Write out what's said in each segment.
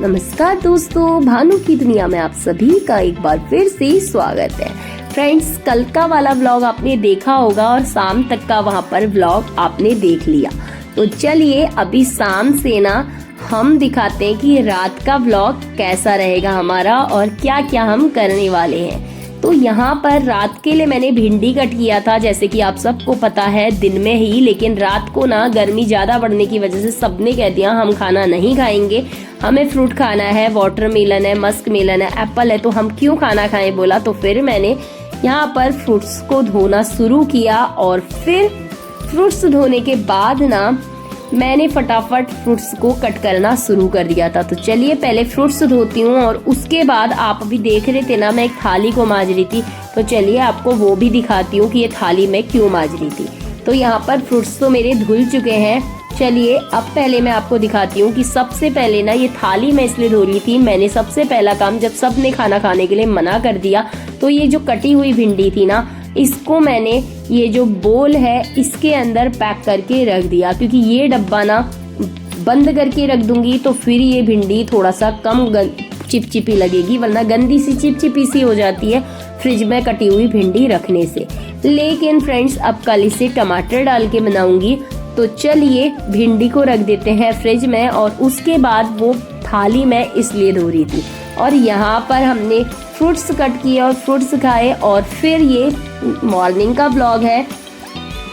नमस्कार दोस्तों, भानु की दुनिया में आप सभी का एक बार फिर से स्वागत है। फ्रेंड्स, कल का वाला व्लॉग आपने देखा होगा और शाम तक का वहाँ पर व्लॉग आपने देख लिया। तो चलिए अभी शाम से ना हम दिखाते हैं कि रात का व्लॉग कैसा रहेगा हमारा और क्या क्या हम करने वाले हैं। तो यहाँ पर रात के लिए मैंने भिंडी कट किया था, जैसे कि आप सबको पता है दिन में ही, लेकिन रात को ना गर्मी ज़्यादा बढ़ने की वजह से सबने कह दिया हम खाना नहीं खाएंगे, हमें फ्रूट खाना है, वाटरमेलन है, मस्क मेलन है, एप्पल है, तो हम क्यों खाना खाएं बोला। तो फिर मैंने यहाँ पर फ्रूट्स को धोना शुरू किया और फिर फ्रूट्स धोने के बाद ना मैंने फटाफट फ्रूट्स को कट करना शुरू कर दिया था। तो चलिए पहले फ्रूट्स धोती हूँ और उसके बाद आप अभी देख रहे थे ना मैं एक थाली को मांज रही थी, तो चलिए आपको वो भी दिखाती हूँ कि ये थाली मैं क्यों मांज रही थी। तो यहाँ पर फ्रूट्स तो मेरे धुल चुके हैं। चलिए अब पहले मैं आपको दिखाती हूँ कि सबसे पहले ना ये थाली मैं इसलिए धो रही थी, मैंने सबसे पहला काम जब सबने खाना खाने के लिए मना कर दिया तो ये जो कटी हुई भिंडी थी ना इसको मैंने ये जो बोल है इसके अंदर पैक करके रख दिया, क्योंकि ये डब्बा ना बंद करके रख दूंगी तो फिर ये भिंडी थोड़ा सा कम चिपचिपी लगेगी, वरना गंदी सी चिपचिपी सी हो जाती है फ्रिज में कटी हुई भिंडी रखने से। लेकिन फ्रेंड्स अब कल इसे टमाटर डाल के बनाऊंगी। तो चलिए भिंडी को रख देते हैं फ्रिज में और उसके बाद वो थाली मैं इसलिए धो रही थी और यहाँ पर हमने फ्रूट्स कट किए और फ्रूट्स खाए और फिर ये मॉर्निंग का व्लॉग है।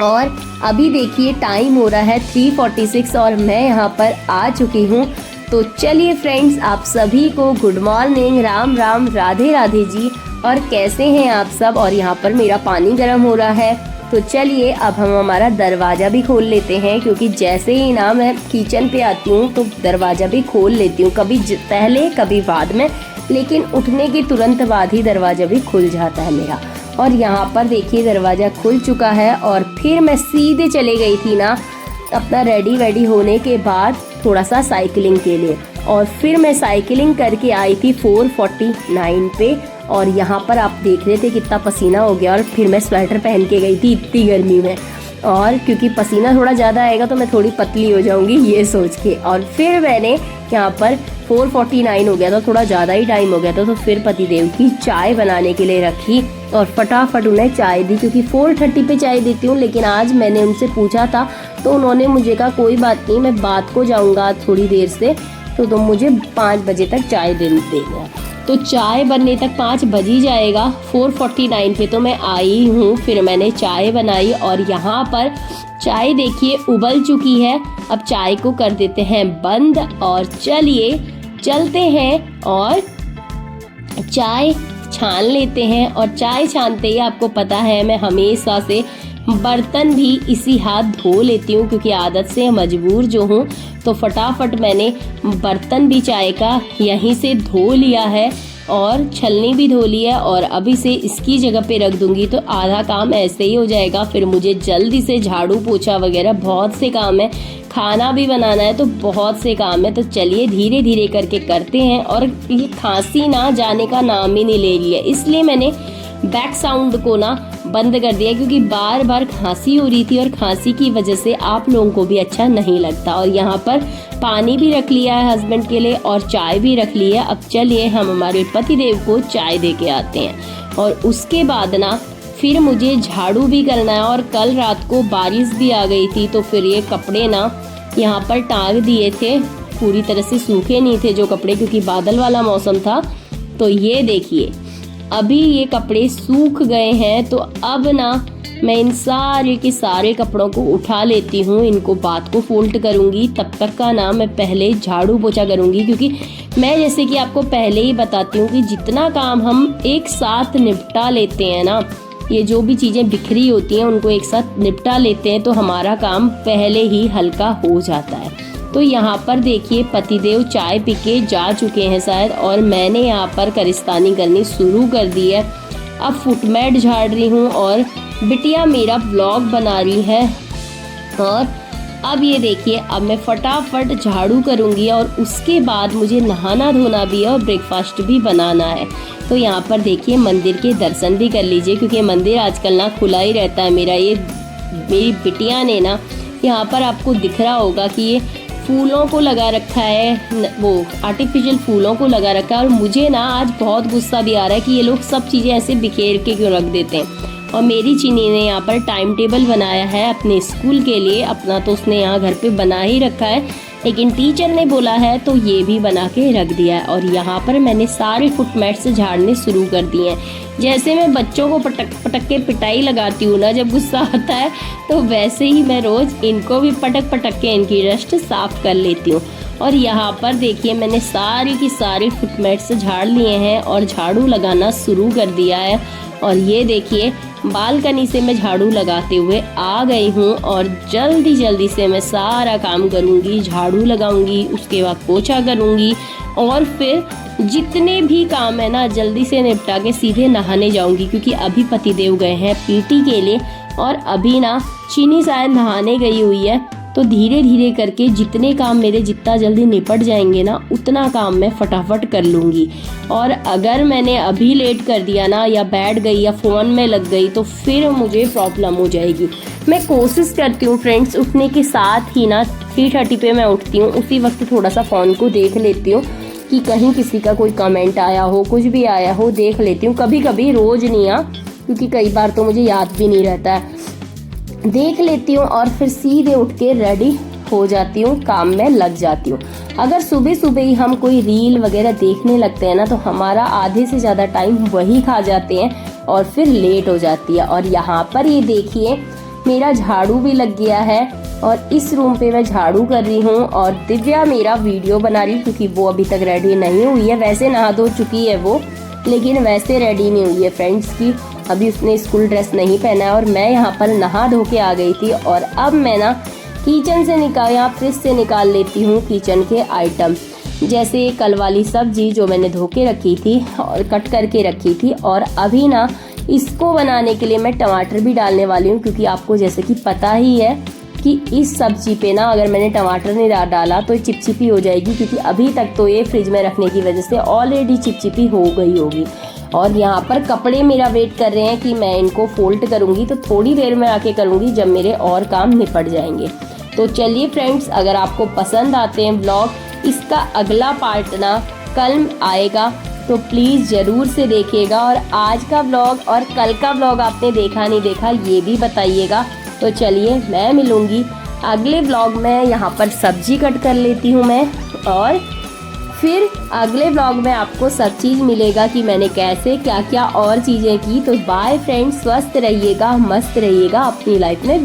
और अभी देखिए टाइम हो रहा है 3:46 और मैं यहाँ पर आ चुकी हूँ। तो चलिए फ्रेंड्स आप सभी को गुड मॉर्निंग, राम राम, राधे राधे जी, और कैसे हैं आप सब। और यहाँ पर मेरा पानी गर्म हो रहा है। तो चलिए अब हम हमारा दरवाज़ा भी खोल लेते हैं, क्योंकि जैसे ही ना मैं किचन पे आती हूँ तो दरवाज़ा भी खोल लेती हूँ, कभी पहले कभी बाद में, लेकिन उठने के तुरंत बाद ही दरवाज़ा भी खुल जाता है मेरा। और यहाँ पर देखिए दरवाज़ा खुल चुका है और फिर मैं सीधे चले गई थी ना अपना रेडी होने के बाद थोड़ा सा साइकिलिंग के लिए, और फिर मैं साइकिलिंग करके आई थी 4:49 पे। और यहाँ पर आप देख रहे थे कितना पसीना हो गया और फिर मैं स्वेटर पहन के गई थी इतनी गर्मी में, और क्योंकि पसीना थोड़ा ज़्यादा आएगा तो मैं थोड़ी पतली हो जाऊंगी ये सोच के। और फिर मैंने यहाँ पर 4:49 हो गया था, थोड़ा ज़्यादा ही टाइम हो गया था, तो फिर पतिदेव की चाय बनाने के लिए रखी और फटाफट उन्हें चाय दी, क्योंकि 4:30 पे चाय देती हूँ। लेकिन आज मैंने उनसे पूछा था तो उन्होंने मुझे कहा कोई बात नहीं, मैं बात को जाऊँगा थोड़ी देर से, तो तुम मुझे 5 बजे तक चाय दे देना। तो चाय बनने तक 5 बज ही जाएगा। 4:49 पे तो मैं आई हूँ, फिर मैंने चाय बनाई और यहाँ पर चाय देखिए उबल चुकी है। अब चाय को कर देते हैं बंद और चलिए चलते हैं और चाय छान लेते हैं। और चाय छानते ही आपको पता है मैं हमेशा से बर्तन भी इसी हाथ धो लेती हूँ, क्योंकि आदत से मजबूर जो हूँ। तो फटाफट मैंने बर्तन भी चाय का यहीं से धो लिया है और छलनी भी धो ली है और अभी से इसकी जगह पे रख दूंगी तो आधा काम ऐसे ही हो जाएगा। फिर मुझे जल्दी से झाड़ू पोछा वगैरह बहुत से काम है, खाना भी बनाना है, तो बहुत से काम है। तो चलिए धीरे धीरे करके करते हैं। और ये खांसी ना जाने का नाम ही नहीं ले लिया, इसलिए मैंने बैक साउंड को ना बंद कर दिया, क्योंकि बार बार खांसी हो रही थी और खांसी की वजह से आप लोगों को भी अच्छा नहीं लगता। और यहाँ पर पानी भी रख लिया है हस्बैंड के लिए और चाय भी रख ली है। अब चलिए हम हमारे पतिदेव को चाय दे के आते हैं और उसके बाद ना फिर मुझे झाड़ू भी करना है। और कल रात को बारिश भी आ गई थी, तो फिर ये कपड़े ना यहाँ पर टांग दिए थे, पूरी तरह से सूखे नहीं थे जो कपड़े, क्योंकि बादल वाला मौसम था। तो ये देखिए अभी ये कपड़े सूख गए हैं। तो अब ना मैं इन सारे के सारे कपड़ों को उठा लेती हूँ, इनको बात को फोल्ड करूँगी। तब तक का ना मैं पहले झाड़ू पोछा करूँगी, क्योंकि मैं जैसे कि आपको पहले ही बताती हूँ कि जितना काम हम एक साथ निपटा लेते हैं ना, ये जो भी चीज़ें बिखरी होती हैं उनको एक साथ निपटा लेते हैं तो हमारा काम पहले ही हल्का हो जाता है। तो यहाँ पर देखिए पतिदेव चाय पी के जा चुके हैं शायद, और मैंने यहाँ पर करिस्तानी करनी शुरू कर दी है। अब फुटमैट झाड़ रही हूँ और बिटिया मेरा व्लॉग बना रही है। और अब ये देखिए अब मैं फटाफट झाड़ू करूँगी और उसके बाद मुझे नहाना धोना भी है और ब्रेकफास्ट भी बनाना है। तो यहाँ पर देखिए मंदिर के दर्शन भी कर लीजिए, क्योंकि मंदिर आजकल ना खुला ही रहता है मेरा। ये मेरी बिटिया ने ना यहाँ पर आपको दिख रहा होगा कि ये फूलों को लगा रखा है, वो आर्टिफिशियल फूलों को लगा रखा है। और मुझे ना आज बहुत गुस्सा भी आ रहा है कि ये लोग सब चीज़ें ऐसे बिखेर के क्यों रख देते हैं। और मेरी चीनी ने यहाँ पर टाइम टेबल बनाया है अपने स्कूल के लिए, अपना तो उसने यहाँ घर पे बना ही रखा है, लेकिन टीचर ने बोला है तो ये भी बना के रख दिया है। और यहाँ पर मैंने सारे फुटमैट्स झाड़ने शुरू कर दिए हैं। जैसे मैं बच्चों को पटक पटक के पिटाई लगाती हूँ ना जब गुस्सा आता है, तो वैसे ही मैं रोज़ इनको भी पटक पटक के इनकी डस्ट साफ कर लेती हूँ। और यहाँ पर देखिए मैंने सारे की सारे फुटमैट्स झाड़ लिए हैं और झाड़ू लगाना शुरू कर दिया है। और ये देखिए बालकनी से मैं झाड़ू लगाते हुए आ गई हूँ और जल्दी जल्दी से मैं सारा काम करूँगी, झाड़ू लगाऊंगी, उसके बाद पोछा करूँगी और फिर जितने भी काम है ना जल्दी से निपटा के सीधे नहाने जाऊँगी, क्योंकि अभी पतिदेव गए हैं पीटी के लिए और अभी ना चीनी शायद नहाने गई हुई है। तो धीरे धीरे करके जितने काम मेरे जितना जल्दी निपट जाएंगे ना उतना काम मैं फटाफट कर लूँगी। और अगर मैंने अभी लेट कर दिया ना या बैठ गई या फ़ोन में लग गई तो फिर मुझे प्रॉब्लम हो जाएगी। मैं कोशिश करती हूँ फ्रेंड्स उठने के साथ ही ना 3:30 पे मैं उठती हूँ, उसी वक्त थोड़ा सा फ़ोन को देख लेती हूँ कि कहीं किसी का कोई कमेंट आया हो, कुछ भी आया हो, देख लेती हूँ। कभी कभी रोज़ नहीं क्योंकि कई बार तो मुझे याद भी नहीं रहता है, देख लेती हूँ और फिर सीधे उठ के रेडी हो जाती हूँ, काम में लग जाती हूँ। अगर सुबह सुबह ही हम कोई रील वगैरह देखने लगते हैं ना तो हमारा आधे से ज़्यादा टाइम वही खा जाते हैं और फिर लेट हो जाती है। और यहाँ पर ये देखिए मेरा झाड़ू भी लग गया है और इस रूम पे मैं झाड़ू कर रही हूँ और दिव्या मेरा वीडियो बना रही क्योंकि वो अभी तक रेडी नहीं हुई है। वैसे नहा धो चुकी है वो, लेकिन वैसे रेडी नहीं हुई है फ्रेंड्स की, अभी उसने स्कूल ड्रेस नहीं पहना है। और मैं यहाँ पर नहा धो के आ गई थी और अब मैं ना किचन से यहाँ फ्रिज से निकाल लेती हूँ किचन के आइटम, जैसे कल वाली सब्जी जो मैंने धो के रखी थी और कट करके रखी थी। और अभी ना इसको बनाने के लिए मैं टमाटर भी डालने वाली हूँ, क्योंकि आपको जैसे कि पता ही है कि इस सब्जी पे ना अगर मैंने टमाटर नहीं डाला तो चिपचिपी हो जाएगी, क्योंकि अभी तक तो ये फ्रिज में रखने की वजह से ऑलरेडी चिपचिपी हो गई होगी। और यहाँ पर कपड़े मेरा वेट कर रहे हैं कि मैं इनको फोल्ड करूँगी, तो थोड़ी देर में आके करूँगी जब मेरे और काम निपट जाएंगे। तो चलिए फ्रेंड्स, अगर आपको पसंद आते हैं ब्लॉग, इसका अगला पार्ट ना कल आएगा तो प्लीज़ ज़रूर से देखिएगा। और आज का ब्लॉग और कल का ब्लॉग आपने देखा नहीं देखा ये भी बताइएगा। तो चलिए मैं मिलूँगी अगले ब्लॉग में। यहाँ पर सब्जी कट कर लेती हूँ मैं और फिर अगले ब्लॉग में आपको सब चीज़ मिलेगा कि मैंने कैसे क्या क्या और चीज़ें की। तो बाय फ्रेंड्स, स्वस्थ रहिएगा, मस्त रहिएगा, अपनी लाइफ में